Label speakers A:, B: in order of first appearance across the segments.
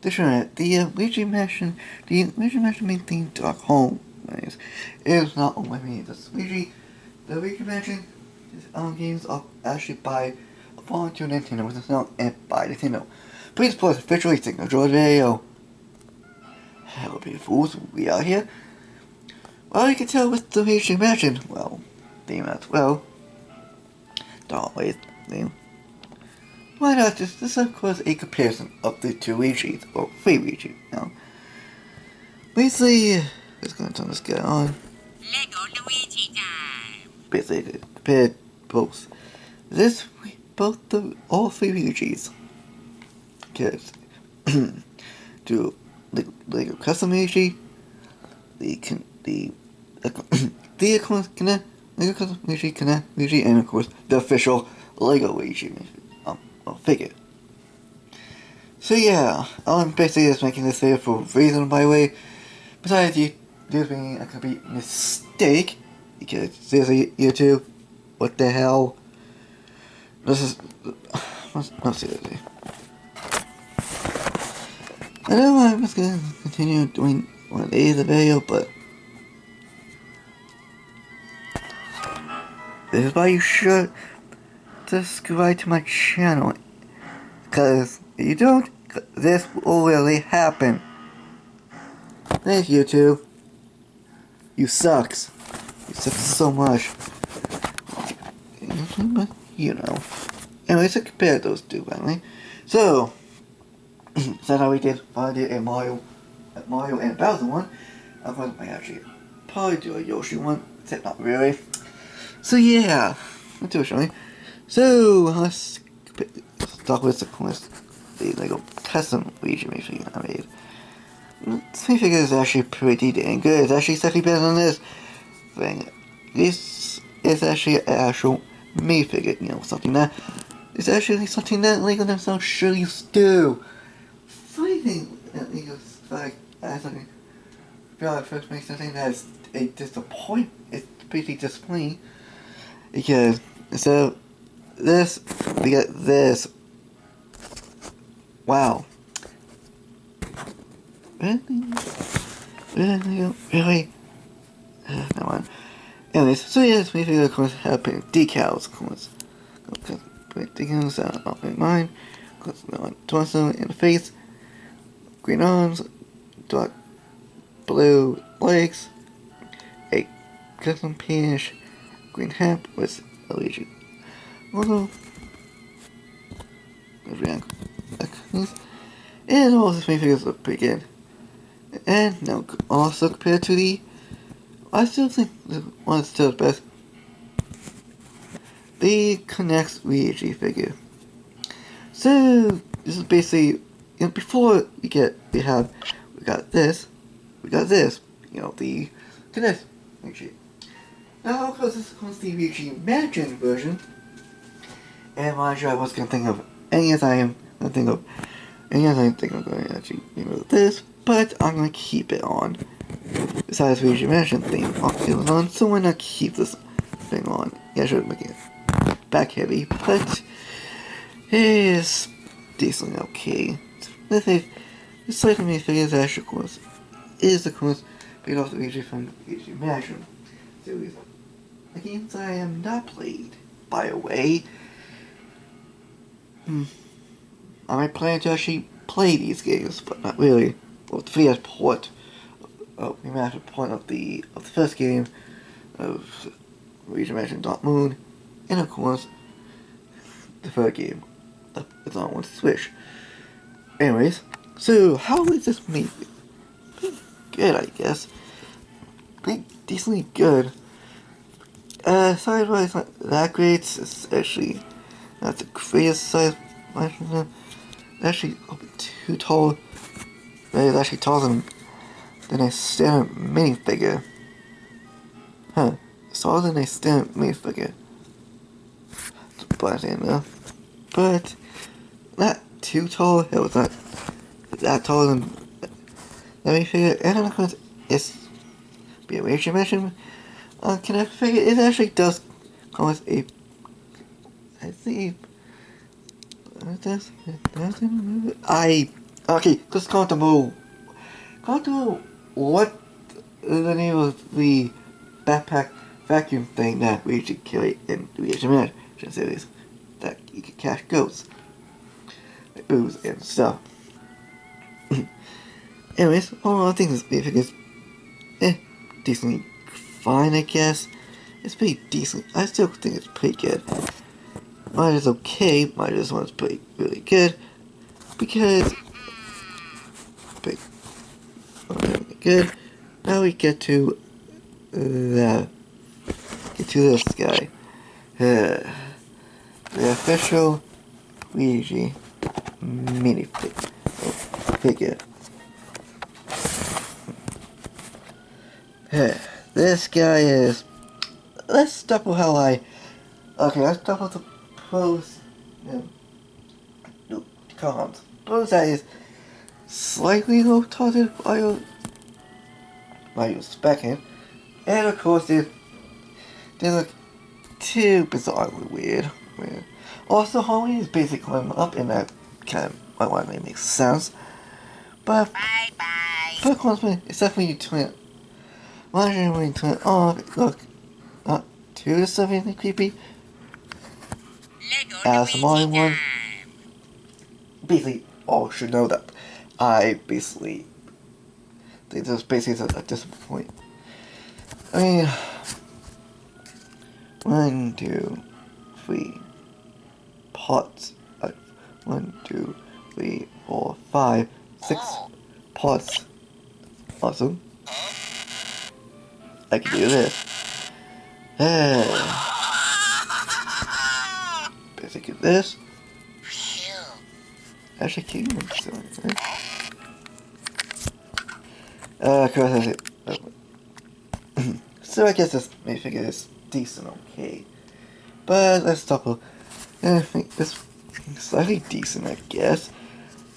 A: the Luigi Mansion, main theme Dark Home is not only me. The Luigi Mansion games are actually by a volunteer Nintendo, which is not by Nintendo. Please pause officially signature video. Hello, beautifuls, we are here. Well, you can tell with the Luigi Mansion, well, theme as well. Don't always name. Why not just this of course a comparison of the two Luigi's, or three Luigi now. Basically, let's go and turn this guy on.
B: Lego Luigi time!
A: Basically, compared both. All three Luigi's. Because, to Lego Custom Luigi, Lego Custom Luigi, Connect Luigi, and of course, the official Lego Luigi figure. So yeah, I'm basically just making this video for a reason, by the way. Besides this being a complete mistake, because seriously, YouTube, what the hell? This is not seriously. I know I'm just gonna continue doing one of these a video, but this is why you should subscribe to my channel, because if you don't, this will really happen. Thanks, YouTube. You sucks. You suck so much. You know. Anyways, let's compare those two, finally. So, that's how we did a Mario and Bowser one. Of course, I actually probably do a Yoshi one, except not really. So yeah, let's do it, shall we? So let's start with the Lego Custom Luigi Minifigure I made. This minifigure is actually pretty dang good. It's actually slightly better than this thing. This is actually an actual minifigure, you know, something that is actually something that Lego themselves should used to do. Funny thing that Lego's like something first makes something that is a disappointment. It's pretty disappointing because so this we got this. Wow. Really? No one. Anyways, so yeah, this minifigure of course have decals, of course. Decals out of my mind. Of course, torso and face. Green arms, dark blue legs, a custom pinkish green hat with a Luigi logo. And all these minifigures look pretty good. And now also compared to I still think the one that's still the best, the Connect Luigi figure. So this is basically, you know, before we got this, you know, the Connect Luigi. Now of course this is the Luigi Mansion version, and mind you, I was gonna think of any as I am gonna think of. And yes, I think I'm going to actually remove this, but I'm going to keep it on. Besides, Luigi Mansion thing it was on, so why not keep this thing on? Yeah, I should make it back heavy, but it is decently okay. The slightly minifigures actually, of course, is of course based off the Luigi from Luigi Mansion series. The games I have not played, by the way. I might plan to actually play these games, but not really. Well, the 3DS port, remastered port of the first game of Luigi Mansion Moon, and of course the third game that's on one Switch. Anyways, so how is this made? Good, I guess. Pretty decently good. Size-wise, not that great. It's actually not the greatest size. Actually too tall. That is actually taller than a standard minifigure. Huh. It's taller than a standard minifigure. But not too tall. It was not that taller than the minifigure. And of course, it's be a Luigi Mansion. Connect figure. It actually does come with a, I think. Okay, just comment below what the name of the backpack vacuum thing that we should carry in the HMN series that you can catch ghosts, like booze and stuff. Anyways, all I think this MiniFigure is decently fine, I guess. It's pretty decent. I still think it's pretty good. Mine is okay. Mine this one's pretty really good because pretty good. Now we get to this guy, the official Luigi MiniFigure. This guy is. Let's double how I. Okay, let's double the pros. No, cons. Pros that is slightly low targeted by your specking, and of course they look too bizarrely weird. Also, Halloween is basically climbing up, and that kind of might make sense. But for the cons, it's definitely you turn it. Imagine when you turn it off, look not too something creepy. As the Mario one, basically all should know that I basically think this basically is a disappointment. I mean, 1, 2, 3 pots. 1, 2, 3, 4, 5, 6 pots. Awesome. I can do this. Basically this. Actually, can you do anything? Of course, that's it. So I guess this MiniFigure is decent, okay. But let's talk about. I think this slightly decent, I guess.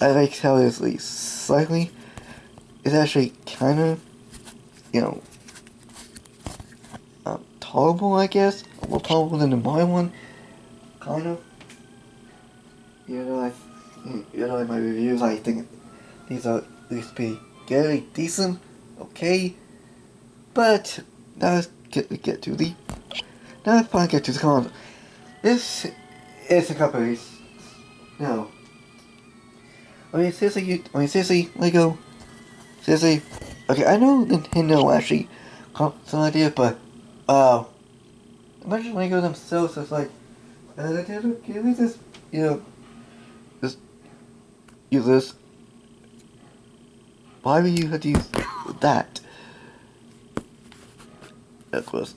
A: I like how it's like slightly. It's actually kind of, tolerable, I guess. A little tolerable than the my one, kind of. In my reviews, I think these are at least pretty good, decent, okay. But now let's get to the. Now let's finally get to the cons. This is a company. No. Seriously, Lego. Seriously. Okay, I know Nintendo actually come up with some idea, but imagine Lego themselves is like, Nintendo, can we just, just use this? Why would you have to use that? Of course,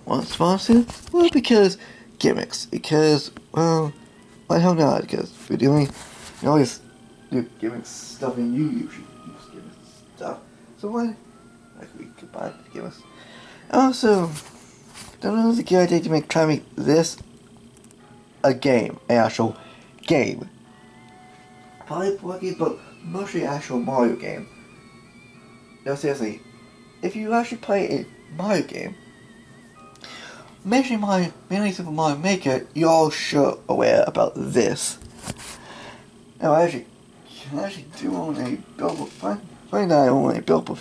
A: want to sponsor? Well, because gimmicks. Because, well, why the hell not? Because we're doing, always do gimmick stuff, and you usually use gimmick stuff. So why? Like we combine the gimmicks. Also, don't know if it's a good idea to try to make this a game, an actual game. Probably board game, but mostly actual Mario game. No, seriously, if you actually play a Mario game, mainly Super Mario Maker, you're all sure aware about this. Now, I actually do own a build. Funny that I own a build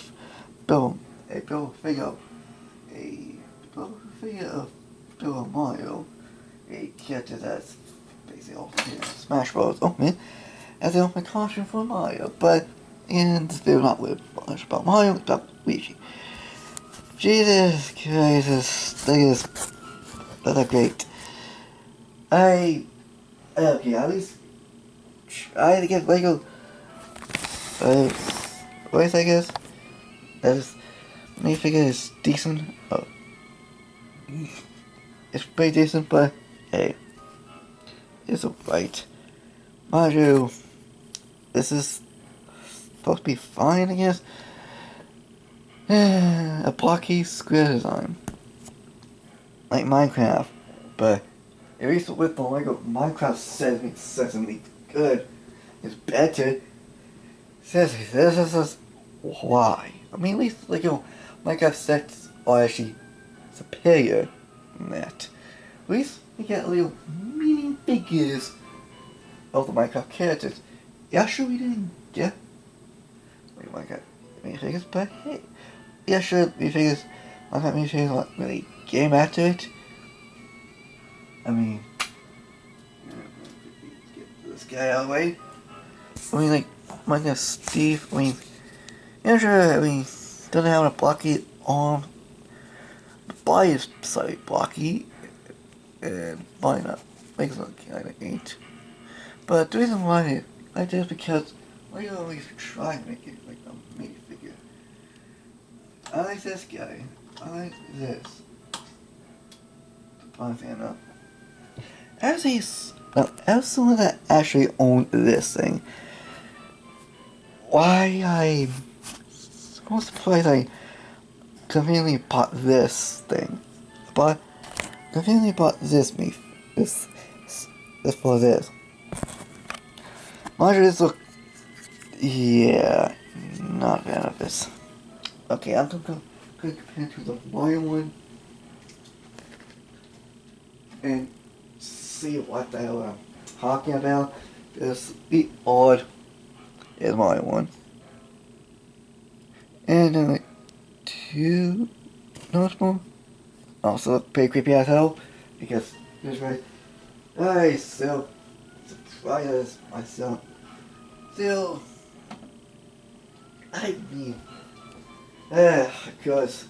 A: figure of Mario, a character that's basically all Smash Bros. Oh man, as an open costume for Mario, but in this video not really much about Mario, it's about Luigi. Jesus Christ, this thing is not great. Okay, at least I had to get Lego. Voice, I guess. That's MiniFigure is decent. It's pretty decent, but hey, it's alright. Mario, this is supposed to be fine, I guess. A blocky square design, like Minecraft, but at least with the Lego Minecraft set makes something good. It's better. Seriously, this is just why. I mean, at least Lego Minecraft sets are actually superior than that. At least we get little mini figures of the Minecraft characters. Actually, didn't Yeah. We might get minifigures, but hey. Yeah, sure, minifigures. I got minifigures not really game after it. I mean, get this guy out of the way. I mean, like, my guy Steve, I mean, yeah, sure, I mean, doesn't have a blocky arm. The body is slightly blocky, and body not makes it look kind of neat. But the reason why I did is because I always try to make it like a minifigure. I like this guy. I like this. Fun fan up. As someone that actually owned this thing, why I'm so surprised I conveniently bought this thing. But conveniently bought this for this. Mind you, this look, yeah, not a fan of this. Okay, I'm gonna compare to the Mario one and see what the hell I'm talking about. This the odd is Mario one. And then like two noticeable. Also look pretty creepy as hell because this right. I still surprised myself. Still, I mean, because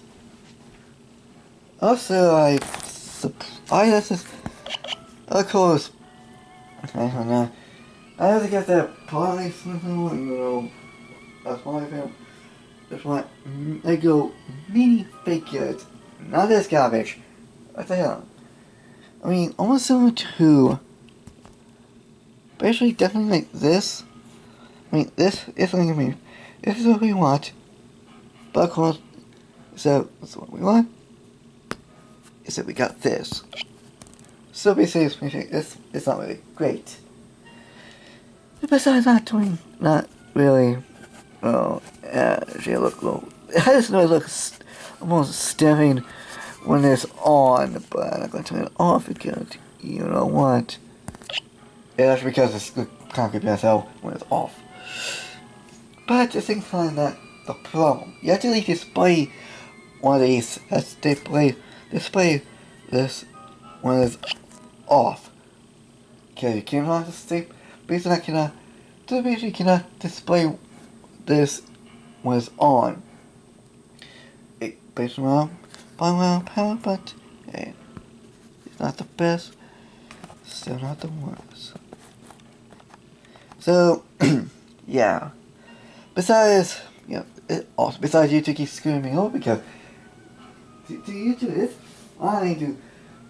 A: also I surprised. Of course, I don't know. I have to get that probably something, you know, that's my film. That's why I go minifigures, not this garbage. What the hell? I mean, almost similar to, basically definitely like this. I mean, this is like, I mean, this is what we want. But of course, so that's what we want. Is that we got this. So basically, this is not really great. Besides not really, well, she look low. I just know it looks almost stiffing when it's on, but I'm not going to turn it off because you know what? Yeah, that's because it's kind of creepy as hell when it's off. But the thing is that the problem, you have to like display one of these, that's display this when it's off. Okay, you cannot display, basically you cannot display this when it's on. It based around power, but hey, it's not the best, still not the worst. So, yeah. Besides, you know, besides you two keep screaming over because to YouTube, it's fine to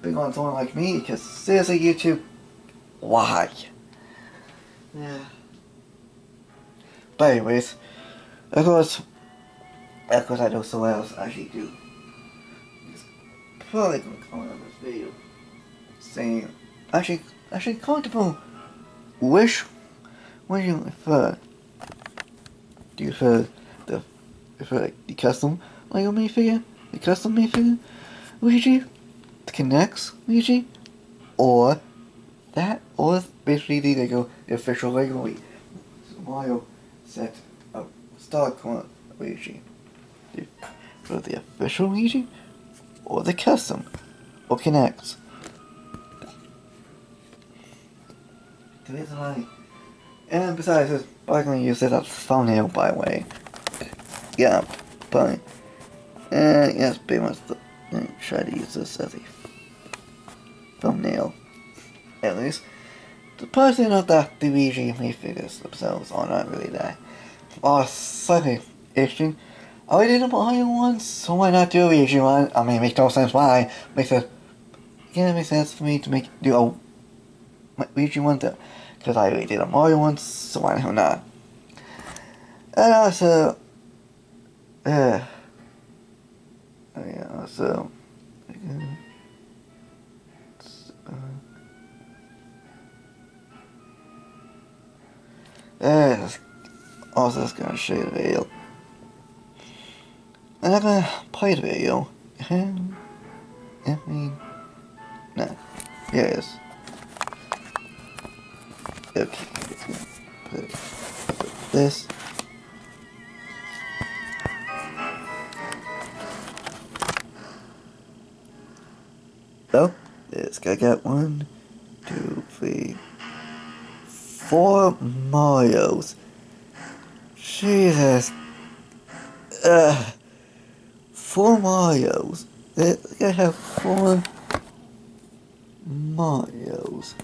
A: bring on someone like me because seriously, YouTube, why? Yeah. But anyways, of course I know someone else actually do. It's probably gonna comment on this video saying, actually comfortable. Which one you prefer? Do you prefer like the custom Lego minifigure, the custom minifigure Luigi, the Connects Luigi, or that, or basically the official Lego Mario set of Star Corner Luigi? For the official Luigi, or the custom, or Connects? The reason why, and besides, I'm probably going to use this as a thumbnail, by the way. Yeah, but yes, pretty much try to use this as a thumbnail. At least, the person of the Luigi minifigures themselves are not really that. Slightly interesting. I already did a Mario one, so why not do a Luigi one? I mean, it makes no sense why. It makes sense for me to do a Luigi one, because I already did a Mario one, so why not? And also, yeah, so, also just gonna show you the video. I'm not gonna play the video. I mean, no, here it is. Okay, put it. this. Oh, this guy got 1, 2, 3, 4 Marios. Jesus. 4 Marios. This guy have 4 Marios.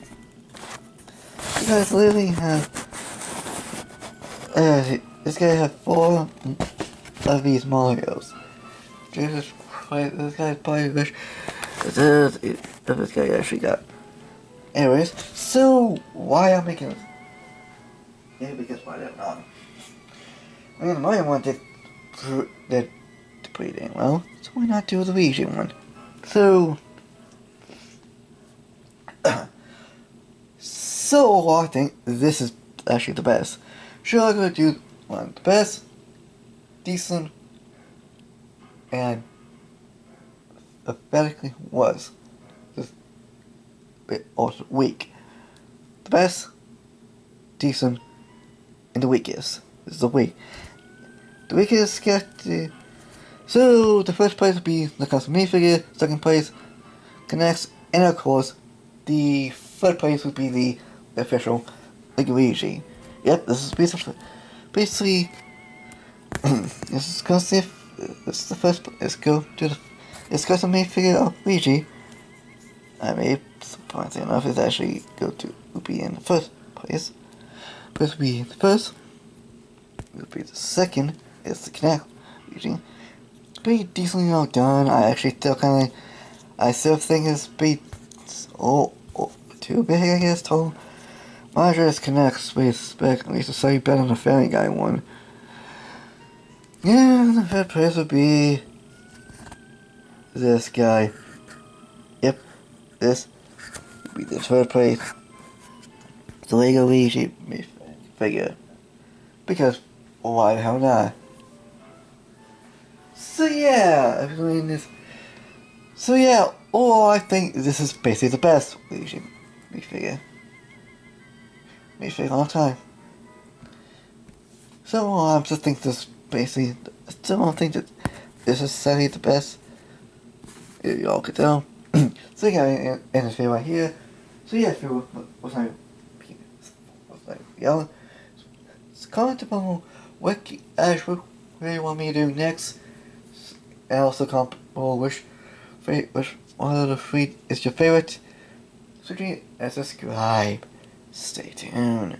A: You guys literally have. This guy have 4 of these Marios. Jesus Christ, this guy's probably rich. This guy actually got. Anyways, so why I'm making this? Yeah, because why don't know. I mean, the Mario one did pretty dang well, so why not do the Luigi one? So, so I think this is actually the best. Sure, I'm gonna do one of the best, decent, and aesthetically was this bit also weak. The best, decent, and the weakest. This is the weak. The weakest get the. So the first place would be the custom MiniFigure. Second place connects, and of course, the third place would be the official Luigi. Yep, this is basically this is gonna see if this is the first. Let's go to the. Let's go to MiniFigure of Luigi. I may surprisingly enough, it's actually would be in the first place. This would be the first. It would be the second. Is the Connect Luigi. Pretty decently well done. I actually I still think it's pretty too big, I guess. Total. My address connects with spec, at least it's slightly better than the Family Guy one. Yeah, the third place would be this guy. Yep, this would be the third place. The Lego Luigi figure. Because why the hell not? So yeah, I mean this. So yeah, I think this is basically the best Luigi figure. Figure all the time. So I just think this basically. I still don't think that this is sadly the best. Y'all could tell. So yeah, in this video right here. So yeah, if you was like yelling, comment below what actually you want me to do next. And also comment below which one of the 3 is your favorite. So and subscribe. Stay tuned.